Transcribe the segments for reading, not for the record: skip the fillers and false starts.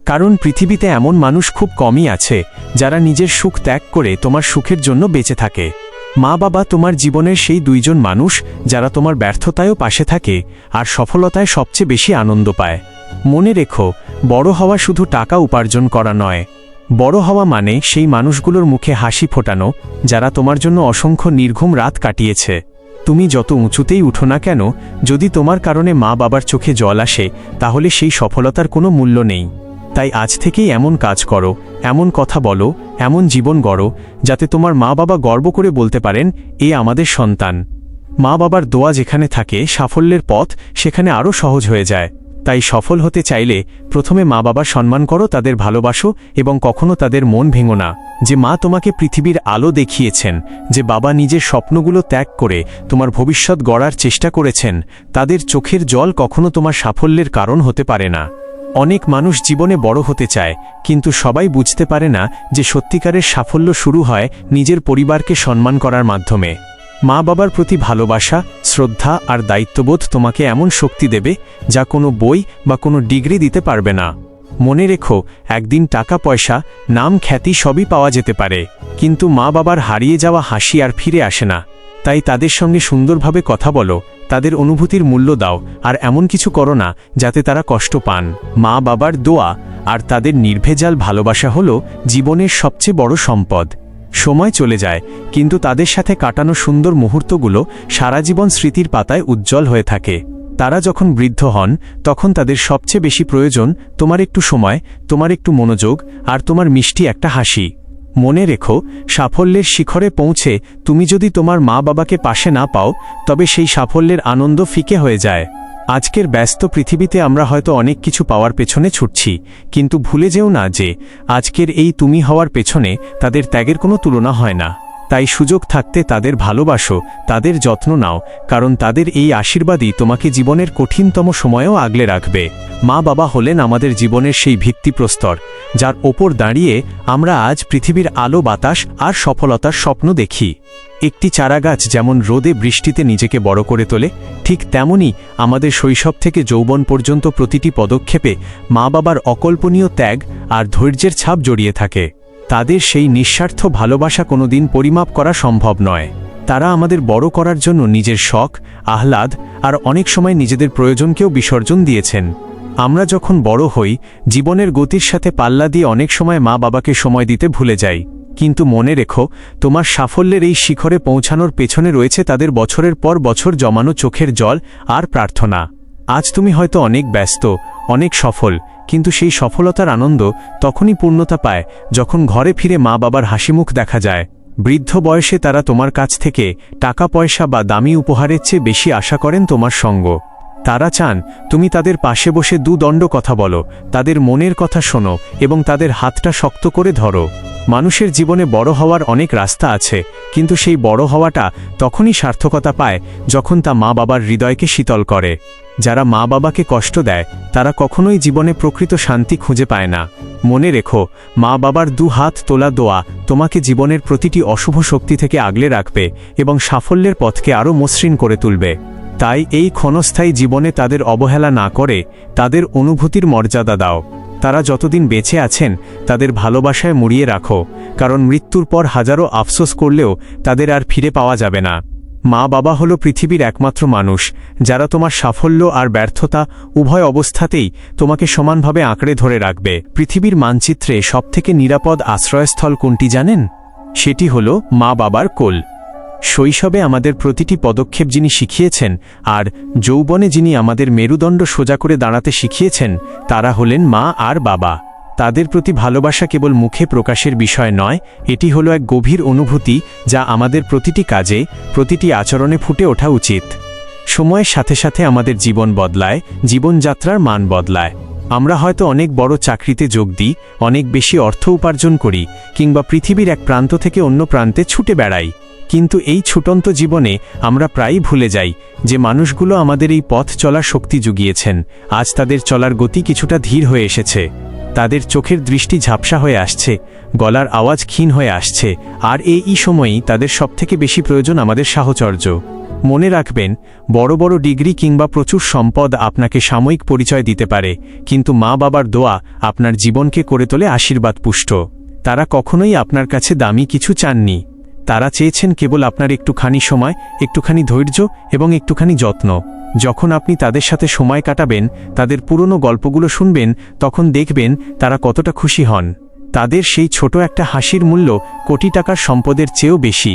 কারণ পৃথিবীতে এমন মানুষ খুব কমই আছে যারা নিজের সুখ ত্যাগ করে তোমার সুখের জন্য বেঁচে থাকে। মা বাবা তোমার জীবনের সেই দুইজন মানুষ যারা তোমার ব্যর্থতায়ও পাশে থাকে আর সফলতায় সবচেয়ে বেশি আনন্দ পায়। মনে রেখো, বড় হওয়া শুধু টাকা উপার্জন করা নয়। বড় হওয়া মানে সেই মানুষগুলোর মুখে হাসি ফোটানো যারা তোমার জন্য অসংখ্য নির্ঘুম রাত কাটিয়েছে। তুমি যত উঁচুতেই উঠো না কেন, যদি তোমার কারণে মা বাবার চোখে জল আসে, তাহলে সেই সফলতার কোনো মূল্য নেই। তাই আজ থেকেই এমন কাজ করো, এমন কথা বলো, এমন জীবন গড়ো, যাতে তোমার মা বাবা গর্ব করে বলতে পারেন, এ আমাদের সন্তান। মা বাবার দোয়া যেখানে থাকে, সাফল্যের পথ সেখানে আরও সহজ হয়ে যায়। তাই সফল হতে চাইলে প্রথমে মা বাবার সম্মান করো, তাদের ভালোবাসো এবং কখনো তাদের মন ভেঙো না। যে মা তোমাকে পৃথিবীর আলো দেখিয়েছেন, যে বাবা নিজের স্বপ্নগুলো ত্যাগ করে তোমার ভবিষ্যৎ গড়ার চেষ্টা করেছেন, তাদের চোখের জল কখনো তোমার সাফল্যের কারণ হতে পারে না। অনেক মানুষ জীবনে বড় হতে চায়, কিন্তু সবাই বুঝতে পারে না যে সত্যিকারের সাফল্য শুরু হয় নিজের পরিবারকে সম্মান করার মাধ্যমে। মা বাবার প্রতি ভালোবাসা, শ্রদ্ধা আর দায়িত্ববোধ তোমাকে এমন শক্তি দেবে যা কোনো বই বা কোনো ডিগ্রি দিতে পারবে না। মনে রেখো, একদিন টাকা পয়সা, নাম খ্যাতি সবই পাওয়া যেতে পারে, কিন্তু মা বাবার হারিয়ে যাওয়া হাসি আর ফিরে আসে না। তাই তাদের সঙ্গে সুন্দরভাবে কথা বলো, তাদের অনুভূতির মূল্য দাও আর এমন কিছু করো না যাতে তারা কষ্ট পান। মা বাবার দোয়া আর তাদের নির্ভেজাল ভালোবাসা হলো জীবনের সবচেয়ে বড় সম্পদ। সময় চলে যায়, কিন্তু তাদের সাথে কাটানো সুন্দর মুহূর্তগুলো সারা জীবন স্মৃতির পাতায় উজ্জ্বল হয়ে থাকে। তারা যখন বৃদ্ধ হন, তখন তাদের সবচেয়ে বেশি প্রয়োজন তোমার একটু সময়, তোমার একটু মনোযোগ আর তোমার মিষ্টি একটা হাসি। মনে রেখো, সাফল্যের শিখরে পৌঁছে তুমি যদি তোমার মা বাবাকে পাশে না পাও, তবে সেই সাফল্যের আনন্দ ফিকে হয়ে যায়। আজকের ব্যস্ত পৃথিবীতে আমরা হয়তো অনেক কিছু পাওয়ার পেছনে ছুটছি, কিন্তু ভুলে যেও না যে আজকের এই তুমি হওয়ার পেছনে তাদের ত্যাগের কোনো তুলনা হয় না। তাই সুযোগ থাকতে তাদের ভালোবাসো, তাদের যত্ন নাও, কারণ তাদের এই আশীর্বাদই তোমাকে জীবনের কঠিনতম সময়েও আগলে রাখবে। মা বাবা হলেন আমাদের জীবনের সেই ভিত্তিপ্রস্তর, যার ওপর দাঁড়িয়ে আমরা আজ পৃথিবীর আলো, বাতাস আর সফলতার স্বপ্ন দেখি। একটি চারাগাছ যেমন রোদে বৃষ্টিতে নিজেকে বড় করে তোলে, ঠিক তেমনি আমাদের শৈশব থেকে যৌবন পর্যন্ত প্রতিটি পদক্ষেপে মা বাবার অকল্পনীয় ত্যাগ আর ধৈর্যের ছাপ জড়িয়ে থাকে। তাদের সেই নিঃস্বার্থ ভালোবাসা কোনোদিন পরিমাপ করা সম্ভব নয়। তারা আমাদের বড় করার জন্য নিজের শখ, আহ্লাদ আর অনেক সময় নিজেদের প্রয়োজনকেও বিসর্জন দিয়েছেন। আমরা যখন বড় হই, জীবনের গতির সাথে পাল্লা দিয়ে অনেক সময় মা বাবাকে সময় দিতে ভুলে যাই। কিন্তু মনে রেখো, তোমার সাফল্যের এই শিখরে পৌঁছানোর পেছনে রয়েছে তাদের বছরের পর বছর জমানো চোখের জল আর প্রার্থনা। আজ তুমি হয়তো অনেক ব্যস্ত, অনেক সফল, কিন্তু সেই সফলতার আনন্দ তখনই পূর্ণতা পায় যখন ঘরে ফিরে মা বাবার হাসিমুখ দেখা যায়। বৃদ্ধ বয়সে তারা তোমার কাছ থেকে টাকা পয়সা বা দামি উপহারের চেয়ে বেশি আশা করেন তোমার সঙ্গ। তারা চান তুমি তাদের পাশে বসে দুদণ্ড কথা বলো, তাদের মনের কথা শোনো এবং তাদের হাতটা শক্ত করে ধরো। মানুষের জীবনে বড় হওয়ার অনেক রাস্তা আছে, কিন্তু সেই বড় হওয়াটা তখনই সার্থকতা পায় যখন তা মা বাবার হৃদয়কে শীতল করে। যারা মা বাবাকে কষ্ট দেয়, তারা কখনোই জীবনে প্রকৃত শান্তি খুঁজে পায় না। মনে রেখো, মা বাবার দু হাত তোলা দোয়া তোমাকে জীবনের প্রতিটি অশুভ শক্তি থেকে আগলে রাখবে এবং সাফল্যের পথকে আরও মসৃণ করে তুলবে। তাই এই ক্ষণস্থায়ী জীবনে তাদের অবহেলা না করে তাদের অনুভূতির মর্যাদা দাও। তারা যতদিন বেঁচে আছেন তাদের ভালোবাসায় মুড়িয়ে রাখো, কারণ মৃত্যুর পর হাজারো আফসোস করলেও তাদের আর ফিরে পাওয়া যাবে না। মা বাবা হলো পৃথিবীর একমাত্র মানুষ যারা তোমার সাফল্য আর ব্যর্থতা উভয় অবস্থাতেই তোমাকে সমানভাবে আঁকড়ে ধরে রাখবে। পৃথিবীর মানচিত্রে সবথেকে নিরাপদ আশ্রয়স্থল কোনটি জানেন? সেটি হলো মা বাবার কোল। শৈশবে আমাদের প্রতিটি পদক্ষেপ যিনি শিখিয়েছেন আর যৌবনে যিনি আমাদের মেরুদণ্ড সোজা করে দাঁড়াতে শিখিয়েছেন, তারা হলেন মা আর বাবা। তাদের প্রতি ভালোবাসা কেবল মুখে প্রকাশের বিষয় নয়, এটি হলো এক গভীর অনুভূতি যা আমাদের প্রতিটি কাজে, প্রতিটি আচরণে ফুটে ওঠা উচিত। সময়ের সাথে সাথে আমাদের জীবন বদলায়, জীবনযাত্রার মান বদলায়। আমরা হয়তো অনেক বড় চাকরিতে যোগ দিই, অনেক বেশি অর্থ উপার্জন করি, কিংবা পৃথিবীর এক প্রান্ত থেকে অন্য প্রান্তে ছুটে বেড়াই। কিন্তু এই ছুটন্ত জীবনে আমরা প্রায়ই ভুলে যাই যে মানুষগুলো আমাদের এই পথ চলার শক্তি জুগিয়েছেন। আজ তাদের চলার গতি কিছুটা ধীর হয়ে এসেছে, তাদের চোখের দৃষ্টি ঝাপসা হয়ে আসছে, গলার আওয়াজ ক্ষীণ হয়ে আসছে, আর এই সময়েই তাদের সবথেকে বেশি প্রয়োজন আমাদের সাহচর্য। মনে রাখবেন, বড় বড় ডিগ্রি কিংবা প্রচুর সম্পদ আপনাকে সাময়িক পরিচয় দিতে পারে, কিন্তু মা বাবার দোয়া আপনার জীবনকে করে তোলে আশীর্বাদ পুষ্ট। তারা কখনোই আপনার কাছে দামি কিছু চাননি। তারা চেয়েছেন কেবল আপনার একটুখানি সময়, একটুখানি ধৈর্য এবং একটুখানি যত্ন। যখন আপনি তাদের সাথে সময় কাটাবেন, তাদের পুরনো গল্পগুলো শুনবেন, তখন দেখবেন তারা কতটা খুশি হন। তাদের সেই ছোট একটা হাসির মূল্য কোটি টাকার সম্পদের চেয়েও বেশি।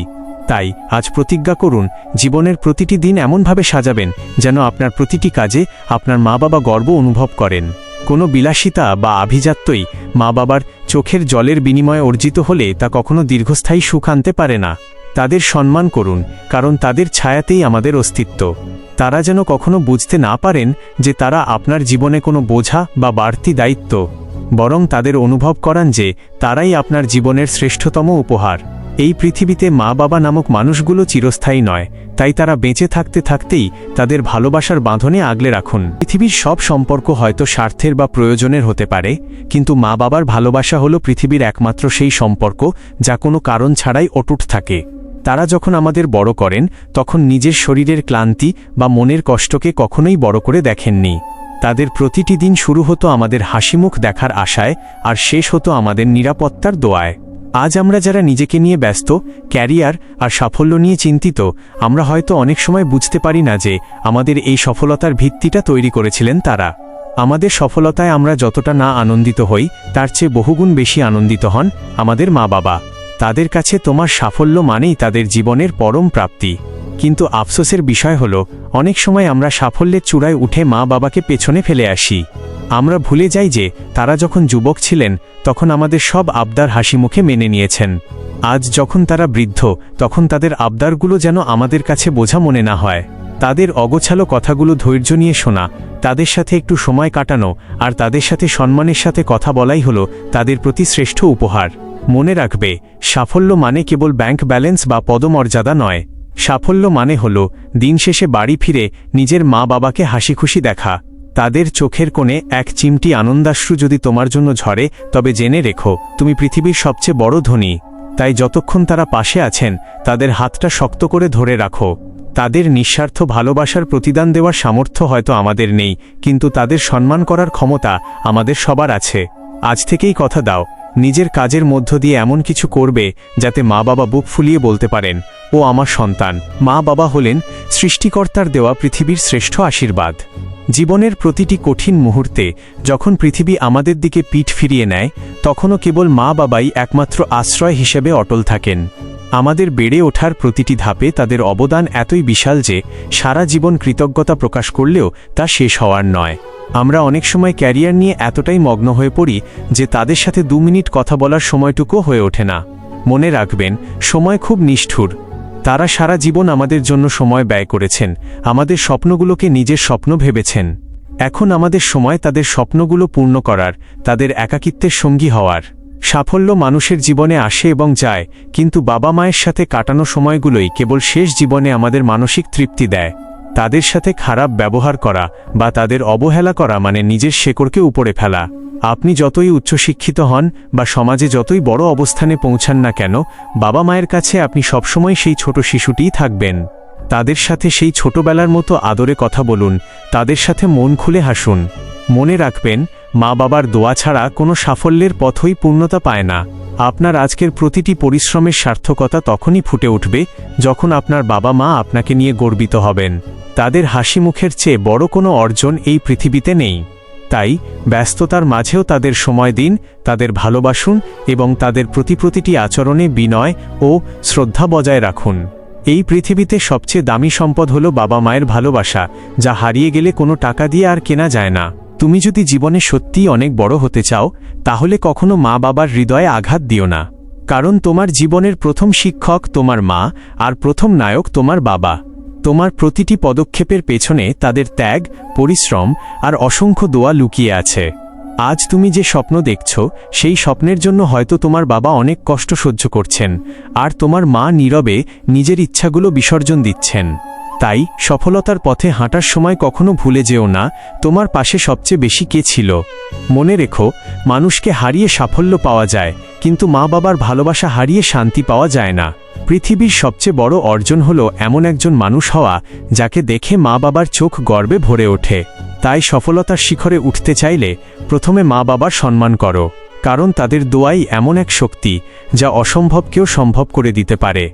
তাই আজ প্রতিজ্ঞা করুন, জীবনের প্রতিটি দিন এমনভাবে সাজাবেন যেন আপনার প্রতিটি কাজে আপনার মা বাবা গর্ব অনুভব করেন। কোনো বিলাসিতা বা আভিজাত্যই মা বাবার চোখের জলের বিনিময়ে অর্জিত হলে তা কখনো দীর্ঘস্থায়ী সুখ আনতে পারে না। তাদের সম্মান করুন, কারণ তাদের ছায়াতেই আমাদের অস্তিত্ব। তারা যেন কখনো বুঝতে না পারেন যে তারা আপনার জীবনে কোনো বোঝা বা বাড়তি দায়িত্ব, বরং তাদের অনুভব করান যে তারাই আপনার জীবনের শ্রেষ্ঠতম উপহার। এই পৃথিবীতে মা বাবা নামক মানুষগুলো চিরস্থায়ী নয়, তাই তারা বেঁচে থাকতে থাকতেই তাদের ভালোবাসার বাঁধনে আগলে রাখুন। পৃথিবীর সব সম্পর্ক হয়তো স্বার্থের বা প্রয়োজনের হতে পারে, কিন্তু মা বাবার ভালোবাসা হলো পৃথিবীর একমাত্র সেই সম্পর্ক যা কোনো কারণ ছাড়াই অটুট থাকে। তারা যখন আমাদের বড় করেন, তখন নিজের শরীরের ক্লান্তি বা মনের কষ্টকে কখনোই বড় করে দেখেননি। তাদের প্রতিটি দিন শুরু হতো আমাদের হাসিমুখ দেখার আশায়, আর শেষ হতো আমাদের নিরাপত্তার দোয়ায়। আজ আমরা যারা নিজেকে নিয়ে ব্যস্ত, ক্যারিয়ার আর সাফল্য নিয়ে চিন্তিত, আমরা হয়তো অনেক সময় বুঝতে পারি না যে আমাদের এই সফলতার ভিত্তিটা তৈরি করেছিলেন তারা। আমাদের সফলতায় আমরা যতটা না আনন্দিত হই, তার চেয়ে বহুগুণ বেশি আনন্দিত হন আমাদের মা বাবা। তাদের কাছে তোমার সাফল্য মানেই তাদের জীবনের পরম প্রাপ্তি। কিন্তু আফসোসের বিষয় হলো, অনেক সময় আমরা সাফল্যের চূড়ায় উঠে মা বাবাকে পেছনে ফেলে আসি। আমরা ভুলে যাই যে তারা যখন যুবক ছিলেন, তখন আমাদের সব আবদার হাসিমুখে মেনে নিয়েছেন। আজ যখন তারা বৃদ্ধ, তখন তাদের আবদারগুলো যেন আমাদের কাছে বোঝা মনে না হয়। তাদের অগোছালো কথাগুলো ধৈর্য নিয়ে শোনা, তাদের সাথে একটু সময় কাটানো আর তাদের সাথে সম্মানের সাথে কথা বলাই হলো তাদের প্রতি শ্রেষ্ঠ উপহার। মনে রাখবে, সাফল্য মানে কেবল ব্যাংক ব্যালেন্স বা পদমর্যাদা নয়। সাফল্য মানে হলো দিন শেষে বাড়ি ফিরে নিজের মা বাবাকে হাসি খুশি দেখা। তাদের চোখের কোণে এক চিমটি আনন্দাশ্রু যদি তোমার জন্য ঝরে, তবে জেনে রেখো তুমি পৃথিবীর সবচেয়ে বড় ধনী। তাই যতক্ষণ তারা পাশে আছেন, তাদের হাতটা শক্ত করে ধরে রাখো। তাদের নিঃস্বার্থ ভালোবাসার প্রতিদান দেওয়ার সামর্থ্য হয়তো আমাদের নেই, কিন্তু তাদের সম্মান করার ক্ষমতা আমাদের সবার আছে। আজ থেকেই কথা দাও, নিজের কাজের মধ্য দিয়ে এমন কিছু করবে যাতে মা বাবা বুক ফুলিয়ে বলতে পারেন, ও আমার সন্তান। মা বাবা হলেন সৃষ্টিকর্তার দেওয়া পৃথিবীর শ্রেষ্ঠ আশীর্বাদ। জীবনের প্রতিটি কঠিন মুহূর্তে যখন পৃথিবী আমাদের দিকে পিঠ ফিরিয়ে নেয়, তখনও কেবল মা বাবাই একমাত্র আশ্রয় হিসেবে অটল থাকেন। আমাদের বেড়ে ওঠার প্রতিটি ধাপে তাদের অবদান এতই বিশাল যে সারা জীবন কৃতজ্ঞতা প্রকাশ করলেও তা শেষ হওয়ার নয়। আমরা অনেক সময় ক্যারিয়ার নিয়ে এতটাই মগ্ন হয়ে পড়ি যে তাদের সাথে 2 মিনিট কথা বলার সময়টুকুও হয়ে ওঠে না। মনে রাখবেন, সময় খুব নিষ্ঠুর। তারা সারা জীবন আমাদের জন্য সময় ব্যয় করেছেন, আমাদের স্বপ্নগুলোকে নিজের স্বপ্ন ভেবেছেন। এখন আমাদের সময় তাদের স্বপ্নগুলো পূর্ণ করার, তাদের একাকিত্বের সঙ্গী হওয়ার। সাফল্য মানুষের জীবনে আসে এবং যায়, কিন্তু বাবা মায়ের সাথে কাটানো সময়গুলোই কেবল শেষ জীবনে আমাদের মানসিক তৃপ্তি দেয়। তাদের সাথে খারাপ ব্যবহার করা বা তাদের অবহেলা করা মানে নিজের শেকড়কে উপড়ে ফেলা। আপনি যতই উচ্চশিক্ষিত হন বা সমাজে যতই বড় অবস্থানে পৌঁছান না কেন, বাবা মায়ের কাছে আপনি সবসময় সেই ছোট শিশুটিই থাকবেন। তাদের সাথে সেই ছোটবেলার মতো আদরে কথা বলুন, তাদের সাথে মন খুলে হাসুন। মনে রাখবেন, মা বাবার দোয়া ছাড়া কোনো সাফল্যের পথই পূর্ণতা পায় না। আপনার আজকের প্রতিটি পরিশ্রমের সার্থকতা তখনই ফুটে উঠবে যখন আপনার বাবা মা আপনাকে নিয়ে গর্বিত হবেন। তাদের হাসি মুখের চেয়ে বড় কোনো অর্জন এই পৃথিবীতে নেই। তাই ব্যস্ততার মাঝেও তাদের সময় দিন, তাদের ভালোবাসুন এবং তাদের প্রতিটি আচরণে বিনয় ও শ্রদ্ধা বজায় রাখুন। এই পৃথিবীতে সবচেয়ে দামি সম্পদ হলো বাবা মায়ের ভালোবাসা, যা হারিয়ে গেলে কোনো টাকা দিয়ে আর কেনা যায় না। তুমি যদি জীবনে সত্যিই অনেক বড় হতে চাও, তাহলে কখনো মা বাবার হৃদয়ে আঘাত দিও না। কারণ তোমার জীবনের প্রথম শিক্ষক তোমার মা, আর প্রথম নায়ক তোমার বাবা। তোমার প্রতিটি পদক্ষেপের পেছনে তাদের ত্যাগ, পরিশ্রম আর অসংখ্য দোয়া লুকিয়ে আছে। আজ তুমি যে স্বপ্ন দেখছ, সেই স্বপ্নের জন্য হয়তো তোমার বাবা অনেক কষ্ট সহ্য করছেন, আর তোমার মা নীরবে নিজের ইচ্ছাগুলো বিসর্জন দিচ্ছেন। তাই সফলতার পথে হাঁটার সময় কখনো ভুলে যেও না তোমার পাশে সবচেয়ে বেশি কে ছিল। মনে রেখো, মানুষকে হারিয়ে সাফল্য পাওয়া যায়, কিন্তু মা বাবার ভালোবাসা হারিয়ে শান্তি পাওয়া যায় না। পৃথিবীর সবচেয়ে বড় অর্জন হলো এমন একজন মানুষ হওয়া যাকে দেখে মা বাবার চোখ গর্বে ভরে ওঠে। তাই সফলতার শিখরে উঠতে চাইলে প্রথমে মা বাবার সম্মান করো, কারণ তাদের দোয়াই এমন এক শক্তি যা অসম্ভবকেও সম্ভব করে দিতে পারে।